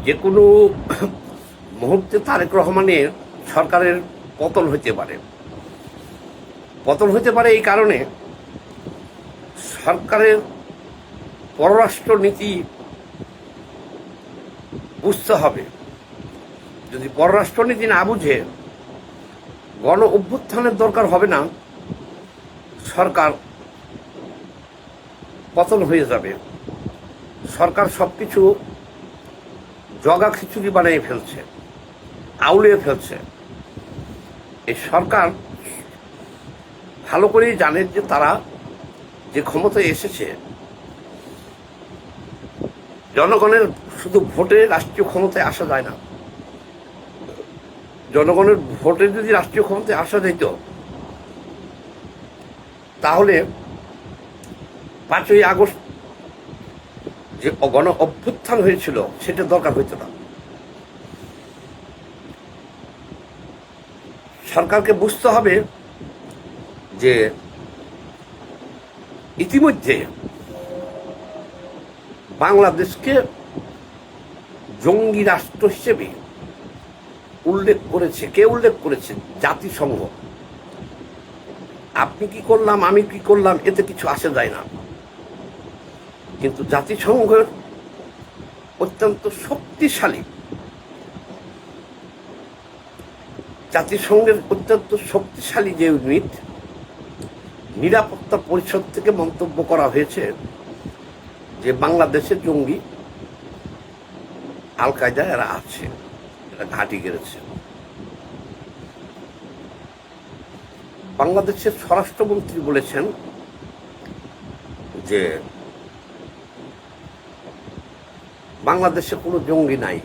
যে কোনো মুহূর্তে তারেক রহমানের সরকারের পতন হতে পারে। পতন হতে পারে এই কারণে সরকারের পররাষ্ট্র নীতি বুঝতে হবে। যদি পররাষ্ট্রনীতি না বুঝে গণ অভ্যুত্থানের দরকার হবে না, সরকার পতন হয়ে যাবে। সরকার সবকিছু জগা খিচুড়ি বানিয়ে ফেলছে, আউলিয়ে ফেলছে। এই সরকার ভালো করেই জানে যে তারা যে ক্ষমতায় এসেছে, জনগণের শুধু ভোটে রাষ্ট্রীয় ক্ষমতায় আসা যায় না। জনগণের ভোটে যদি রাষ্ট্রীয় ক্ষমতায় আসা যেত, তাহলে 5ই আগস্ট যে গণ অভ্যুত্থান হয়েছিল সেটা দরকার হইত না। সরকারকে বুঝতে হবে যে ইতিমধ্যে বাংলাদেশকে জঙ্গি রাষ্ট্র হিসেবে উল্লেখ করেছে। কে উল্লেখ করেছে? জাতিসংঘ। আপনি কি করলাম, আমি কি করলাম, এতে কিছু আসে যায় না। কিন্তু জাতিসংঘের অত্যন্ত শক্তিশালী, জাতিসংঘের অত্যন্ত শক্তিশালী যে ইউনিট, নিরাপত্তা পরিষদ থেকে মন্তব্য করা হয়েছে যে বাংলাদেশের জঙ্গি আল কায়দা এরা আছে, এরা ঘাঁটি গেড়েছে। বাংলাদেশের স্বরাষ্ট্রমন্ত্রী বলেছেন যে বাংলাদেশে কোনো জঙ্গি নাই।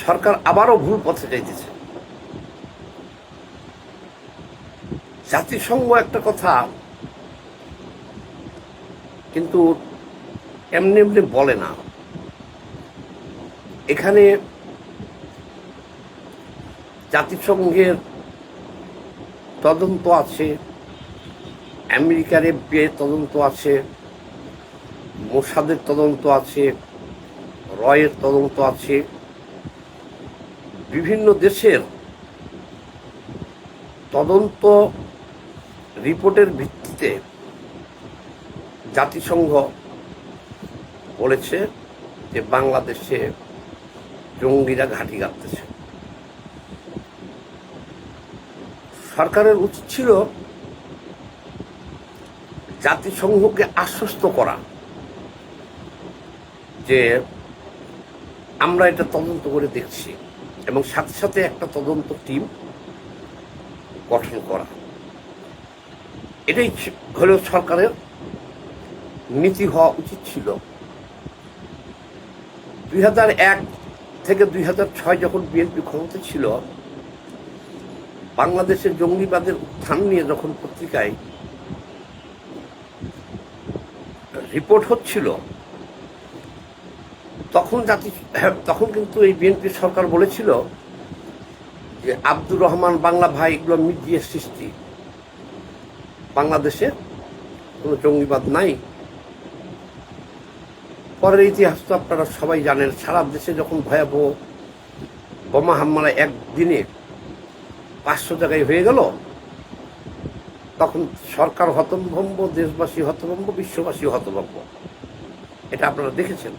সরকার আবারও ভুল পথে যাইতেছে। জাতিসংঘ একটা কথা কিন্তু এমনি এমনি বলে না। এখানে জাতিসংঘের তদন্ত আছে, আমেরিকার FBI তদন্ত আছে, মোসাদের তদন্ত আছে, রয়ের তদন্ত আছে। বিভিন্ন দেশের তদন্ত রিপোর্টের ভিত্তিতে জাতিসংঘ বলেছে যে বাংলাদেশে জঙ্গিরা ঘাঁটি গাড়তেছে। সরকারের উচিত ছিল জাতিসংঘকে আশ্বস্ত করা যে আমরা এটা তদন্ত করে দেখছি, এবং সাথে সাথে একটা তদন্ত টিম গঠন করা। এটাই হলেও সরকারের নীতি হওয়া উচিত ছিল। 2001 থেকে 2006 যখন বিএনপি ক্ষমতা ছিল, বাংলাদেশের জঙ্গিবাদের উত্থান নিয়ে যখন পত্রিকায় রিপোর্ট হচ্ছিল, তখন কিন্তু এই বিএনপি সরকার বলেছিল যে আব্দুর রহমান বাংলা ভাই এগুলো মিডিয়া সৃষ্টি, বাংলাদেশে কোনো জঙ্গিবাদ নাই। পরের ইতিহাস তো আপনারা সবাই জানেন। সারা দেশে যখন ভয়াবহ বোমা হামলা একদিনে 500 জায়গায় হয়ে গেল, তখন সরকার হতভম্ব, দেশবাসী হতভম্ব, বিশ্ববাসী হতভম্ব। এটা আপনারা দেখেছেন।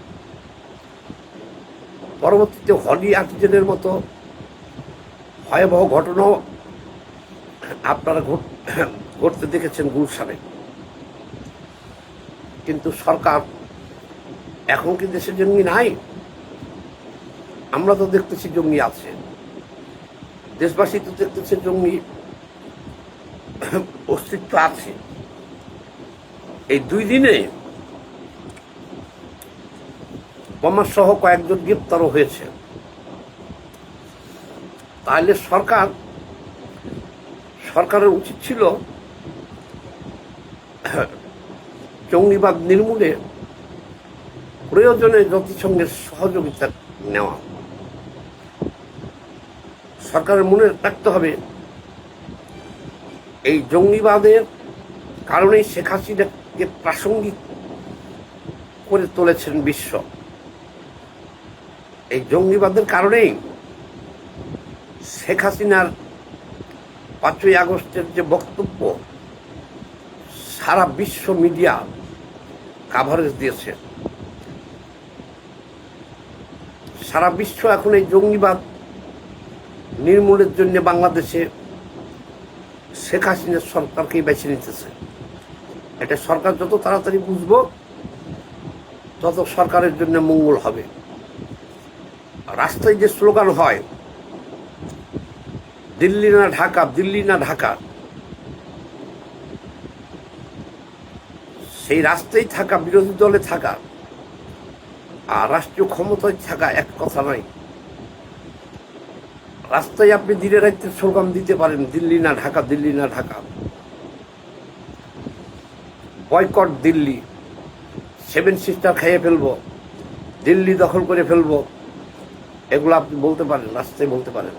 পরবর্তীতে হলি আর্টিজেনের মতো ভয়াবহ ঘটনাও আপনারা ঘটতে দেখেছেন গুলশানে। কিন্তু সরকার এখন কি দেশে জঙ্গি নাই? আমরা তো দেখতেছি জঙ্গি আছে, দেশবাসী তো দেখতেছে জঙ্গি অস্তিত্ব আছে। এই 2 দিনে বোমা সহ কয়েকজন গ্রেপ্তারও হয়েছে। তাহলে সরকারের উচিত ছিল জঙ্গিবাদ নির্মূলে প্রয়োজনে জাতিসংঘের সহযোগিতা নেওয়া। সরকারের মনে রাখতে হবে এই জঙ্গিবাদের কারণেই শেখ হাসিনাকে প্রাসঙ্গিক করে তুলেছেন বিশ্ব। এই জঙ্গিবাদের কারণেই শেখ হাসিনার 5ই আগস্টের যে বক্তব্য সারা বিশ্ব মিডিয়া কাভারেজ দিয়েছে। সারা বিশ্ব এখন এই জঙ্গিবাদ নির্মূলের জন্য বাংলাদেশে শেখ হাসিনার সরকারকেই বেছে নিতেছে। এটা সরকার যত তাড়াতাড়ি বুঝবো তত সরকারের জন্য মঙ্গল হবে। রাস্তায় যে স্লোগান হয় দিল্লি না ঢাকা, দিল্লি না ঢাকা, সেই রাস্তায় থাকা, বিরোধী দলে থাকা আর রাষ্ট্রীয় ক্ষমতায় থাকা এক কথা নয়। রাস্তায় আপনি দিনে রাত্রে স্লোগান দিতে পারেন দিল্লি না ঢাকা, দিল্লি না ঢাকা, বয়কট দিল্লি, 7 সিস্টার খাইয়ে ফেলবো, দিল্লি দখল করে ফেলবো, এগুলো আপনি বলতে পারেন, রাস্তায় বলতে পারেন।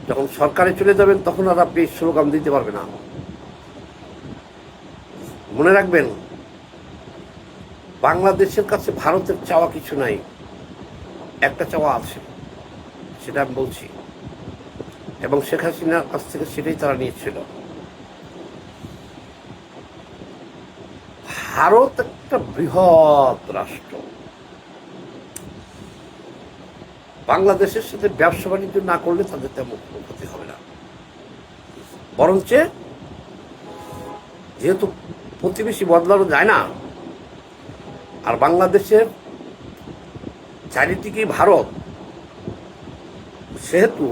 যখন সরকারে চলে যাবেন তখন আর আপনি স্লোগান দিতে পারবেন না। মনে রাখবেন, বাংলাদেশের কাছে ভারতের চাওয়া কিছু নাই, একটা চাওয়া আছে, সেটা আমি বলছি, এবং শেখ হাসিনার কাছ থেকে সেটাই তারা নিয়েছিল। ভারত একটা বৃহৎ রাষ্ট্র, বাংলাদেশের সাথে ব্যবসা বাণিজ্য না করলে তাদের তেমন ক্ষতি হবে না। বরঞ্চ যেহেতু প্রতিবেশী বদলানো যায় না, আর বাংলাদেশের চারিদিকেই ভারত, সেহেতু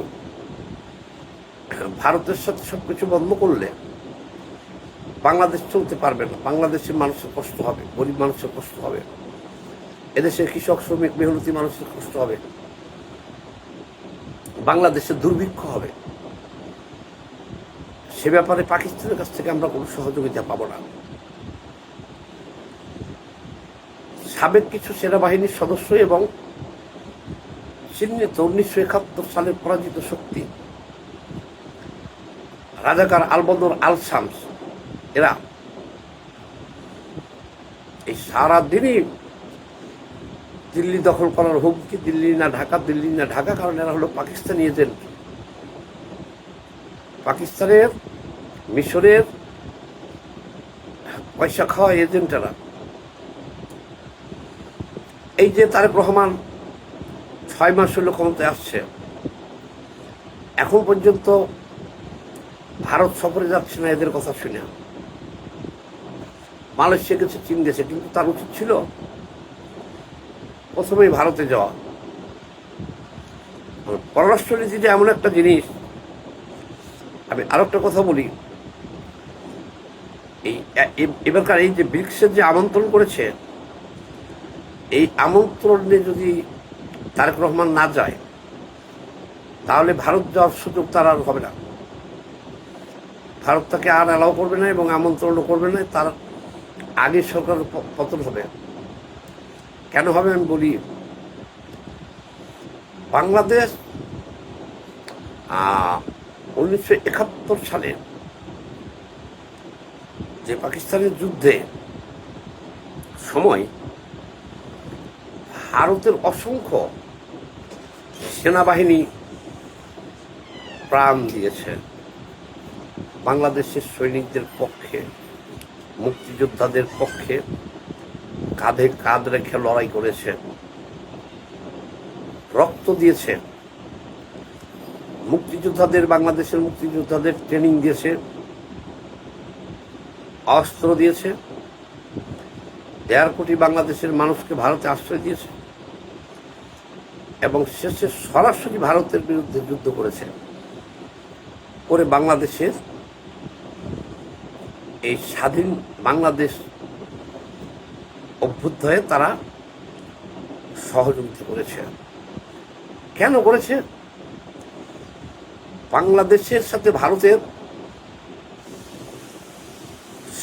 ভারতের সাথে সবকিছু বন্ধ করলে বাংলাদেশ চলতে পারবে না। বাংলাদেশের মানুষের কষ্ট হবে, গরিব মানুষের কষ্ট হবে, এদেশের কৃষক, শ্রমিক, মেহনতি মানুষের কষ্ট হবে, বাংলাদেশে দুর্ভিক্ষ হবে। সে ব্যাপারে পাকিস্তানের কাছ থেকে আমরা কোনো সহযোগিতা পাবো না। সাবেক কিছু সেনাবাহিনীর সদস্য এবং চিহ্নিত 1971 সালের পরাজিত শক্তি রাজাকার আলবদর আল শামস, এরা এই সারাদিনই দিল্লি দখল করার হুমকি, দিল্লি না ঢাকা, দিল্লি না ঢাকা, কারণ এরা হলো পাকিস্তানি এজেন্ট, পাকিস্তানের, মিশরের পয়সা খাওয়া এজেন্টেরা। এই যে তারেক রহমান 6 মাস হলো ক্ষমতায় আসছে, এখন পর্যন্ত ভারত সফরে যাচ্ছে না এদের কথা শুনে। মালয়েশিয়া গেছে, চীন গেছে, কিন্তু তার উচিত ছিল প্রথমেই ভারতে যাওয়া। পররাষ্ট্রনীতি যে এমন একটা জিনিস, আমি আরো একটা কথা বলি, এই এবারকার এই যে ব্রিক্সের যে আমন্ত্রণ করেছে, এই আমন্ত্রণে যদি তারেক রহমান না যায় তাহলে ভারত যাওয়ার সুযোগ তার আর হবে না। ভারত তাকে আর অ্যালাউ করবে না এবং আমন্ত্রণও করবে না, তার আগে সরকারের পতন হবে। কেন হবে আমি বলি, বাংলাদেশ 1971 সালে যে পাকিস্তানের যুদ্ধে সময় ভারতের অসংখ্য সেনাবাহিনী প্রাণ দিয়েছে বাংলাদেশের সৈনিকদের পক্ষে, মুক্তিযোদ্ধাদের পক্ষে কাঁধে কাঁধ রেখে লড়াই করেছে, রক্ত দিয়েছে, মুক্তিযোদ্ধাদের, বাংলাদেশের মুক্তিযোদ্ধাদের ট্রেনিং দিয়েছে, অস্ত্র দিয়েছে, 1.5 কোটি বাংলাদেশের মানুষকে ভারতে আশ্রয় দিয়েছে এবং শেষে সরাসরি ভারতের বিরুদ্ধে যুদ্ধ করেছে। করে বাংলাদেশের এই স্বাধীন বাংলাদেশ অভ্যুদয়ে তারা সহযোগিতা করেছে। কেন করেছে? বাংলাদেশের সাথে ভারতের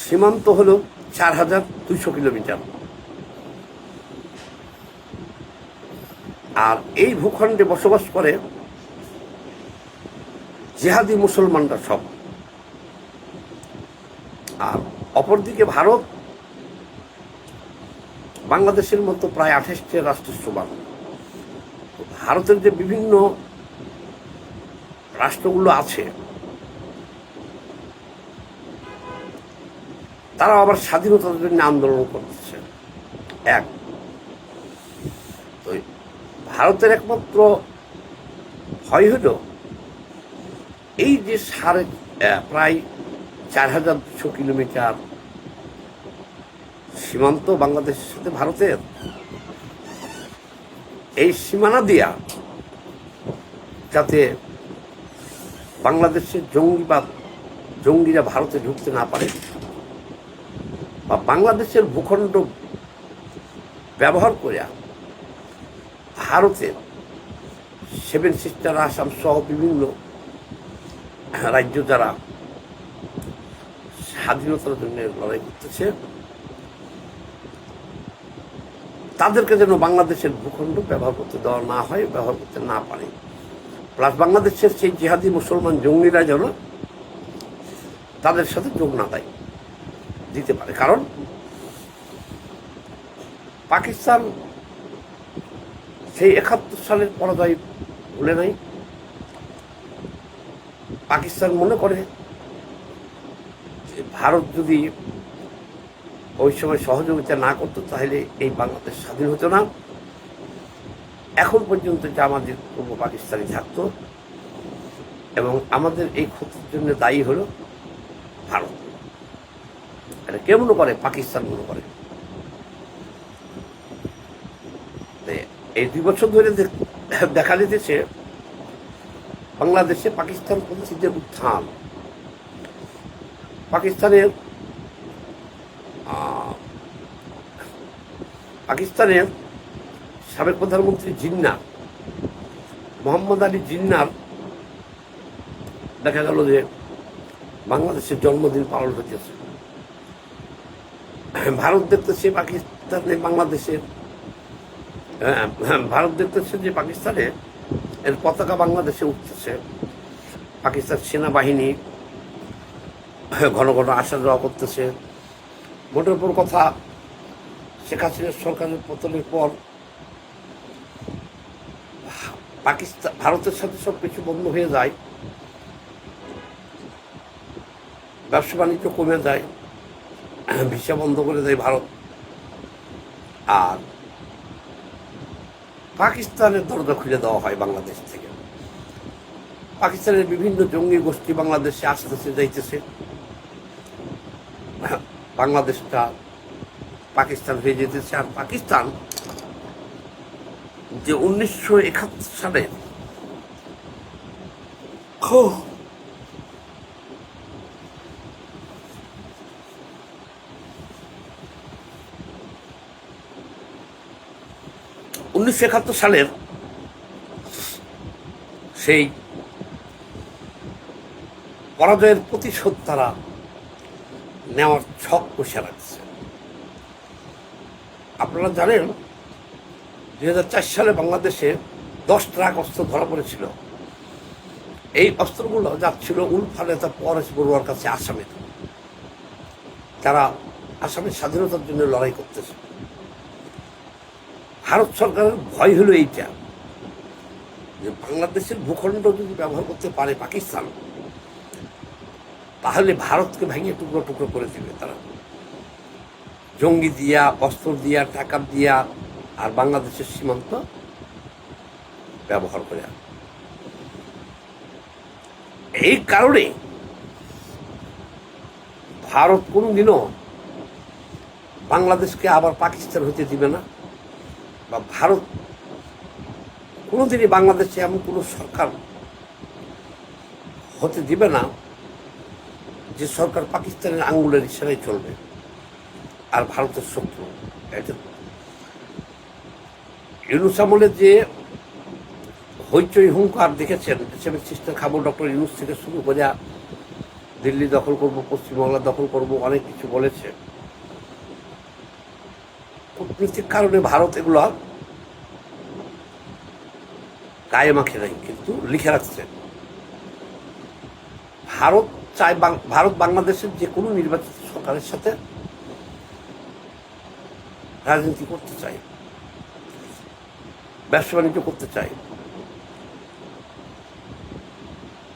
সীমান্ত হল 4200 কিলোমিটার, আর এই ভূখণ্ডে বসবাস করে জিহাদি মুসলমানরা সব। আর অপরদিকে ভারত বাংলাদেশের মতো প্রায় 28টি রাষ্ট্রের সমান। ভারতের যে বিভিন্ন রাষ্ট্রগুলো আছে তারা আবার স্বাধীনতার জন্য আন্দোলন করতেছে। এক তো ভারতের একমাত্র ভয় হল এই যে প্রায় 4200 কিলোমিটার সীমান্ত বাংলাদেশের সাথে ভারতের, এই সীমানা দিয়া যাতে বাংলাদেশের জঙ্গিরা ভারতে ঢুকতে না পারে বা বাংলাদেশের ভূখণ্ড ব্যবহার করে ভারতের 7 সিস্টার আসাম সহ বিভিন্ন রাজ্য যারা স্বাধীনতার জন্য লড়াই করতেছে তাদেরকে যেন বাংলাদেশের ভূখণ্ড ব্যবহার করতে দেওয়া না হয়, ব্যবহার করতে না পারে। প্লাস বাংলাদেশের সেই জিহাদি মুসলমান জঙ্গিরা যেন তাদের সাথে যোগ না দিতে পারে। কারণ পাকিস্তান সেই 71 সালের পরাজয় ভুলে নাই। পাকিস্তান মনে করে ভারত যদি ওই সময় সহযোগিতা না করতো তাহলে এই বাংলাদেশ স্বাধীন হতো না। এখন পর্যন্ত যে আমাদের পূর্ব পাকিস্তানি থাকতো এবং আমাদের এই ক্ষতির জন্য দায়ী হলো ভারত। এটা কে মনে করে? পাকিস্তান মনে করে। এই 2 বছর ধরে দেখা যেতেছে বাংলাদেশে পাকিস্তান পন্থীদের উত্থান। পাকিস্তানের সাবেক প্রধানমন্ত্রী জিন্নাহ, মোহাম্মদ আলী জিন্নাহ দেখা গেল যে বাংলাদেশের জন্মদিন পালন হতেছে। ভারত দেখতেছে যে পাকিস্তানে এর পতাকা বাংলাদেশে উঠতেছে। পাকিস্তান সেনাবাহিনী ঘন ঘন আসা যাওয়া করতেছে। মোটের উপর কথা, শেখ হাসিনার সরকারের পতনের পর ভারতের সাথে সব কিছু বন্ধ হয়ে যায়, ব্যবসা বাণিজ্য কমে যায়, ভিসা বন্ধ করে দেয় ভারত। আর পাকিস্তানের দরজা খুলে দেওয়া হয় বাংলাদেশ থেকে। পাকিস্তানের বিভিন্ন জঙ্গি গোষ্ঠী বাংলাদেশে আসতেছে যাইতেছে। বাংলাদেশটা পাকিস্তান হয়ে যেতেছে। আর পাকিস্তান যে 1971 সালে সালের সেই পরাজয়ের প্রতিশোধ তারা নেওয়ার ছক কষে রাখছে। আপনারা জানেন 2004 সালে বাংলাদেশে 10 ট্রাক অস্ত্র ধরা পড়েছিল। এই অস্ত্রগুলো যাচ্ছিল উলফা নেতা পরেশ বড়ুয়ার কাছে আসামে, যারা আসামের স্বাধীনতার জন্য লড়াই করতেছে। ভারত সরকারের ভয় হলো এইটা যে বাংলাদেশের ভূখণ্ড যদি ব্যবহার করতে পারে পাকিস্তান, তাহলে ভারতকে ভেঙে টুকরো টুকরো করে দিবে তারা, জঙ্গি দিয়া, অস্ত্র দিয়া, টাকা দিয়া, আর বাংলাদেশের সীমান্ত ব্যবহার করে। এই কারণে ভারত কোনদিনও বাংলাদেশকে আবার পাকিস্তান হতে দিবে না, বা ভারত কোনোদিনই বাংলাদেশে এমন কোনো সরকার হতে দিবে না যে সরকার পাকিস্তানের আঙ্গুলের ইশারায় চলবে আর ভারতের শত্রু। এটা ইউনূস আমলের যে হইচই হুঙ্কার দেখেছেন, সেভেন সিস্টার খাবো, ডক্টর ইউনূস থেকে শুরু করে দিল্লি দখল করব, পশ্চিমবাংলা দখল করব, অনেক কিছু বলেছে। কূটনৈতিক কারণে ভারত এগুলো গায়ে মাখে নাই, কিন্তু লিখে রাখছে। ভারত চায় ভারত বাংলাদেশের যে কোনো নির্বাচিত সরকারের সাথে রাজনীতি করতে চায়, ব্যবসা বাণিজ্য করতে চায়।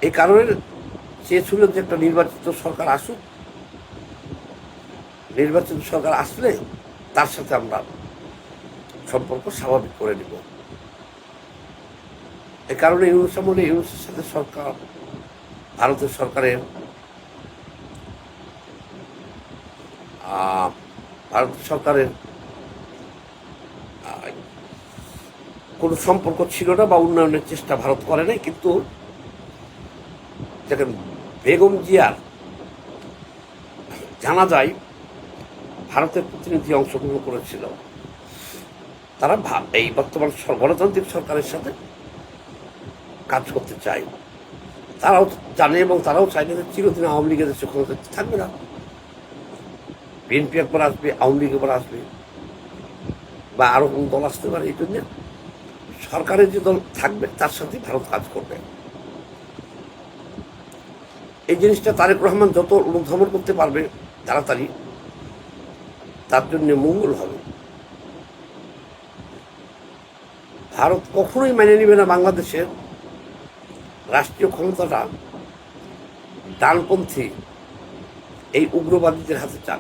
এই কারণে চেয়েছিলেন যে একটা নির্বাচিত সরকার আসুক, নির্বাচিত সরকার আসলে তার সাথে আমরা সম্পর্ক স্বাভাবিক করে নিব। এই কারণে ইউনূস আমলে ইউনূসের সাথে সরকার, ভারতের সরকারের কোনো সম্পর্ক ছিল না বা উন্নয়নের চেষ্টা ভারত করে নাই। কিন্তু দেখেন, বেগম জিয়ার জানা যায় ভারতের প্রতিনিধি অংশগ্রহণ করেছিল। তারা এই বর্তমান গণতান্ত্রিক সরকারের সাথে কাজ করতে চায়। তারাও জানে এবং তারাও চায় না যে চিরদিন আওয়ামী লীগের দেশে ক্ষমতায় থাকবে না। বিএনপি একবার আসবে, আওয়ামী লীগ একবার আসবে, বা আরো কোন দল আসতে পারে। এই জন্য সরকারের যে দল থাকবে তার সাথে ভারত কাজ করবে। এই জিনিসটা তারেক রহমান যত অনুধাবন করতে পারবে তাড়াতাড়ি, তার জন্য মঙ্গল হবে। ভারত কখনোই মেনে নেবে না বাংলাদেশের রাষ্ট্রীয় ক্ষমতাটা ডানপন্থী এই উগ্রবাদীদের হাতে চান।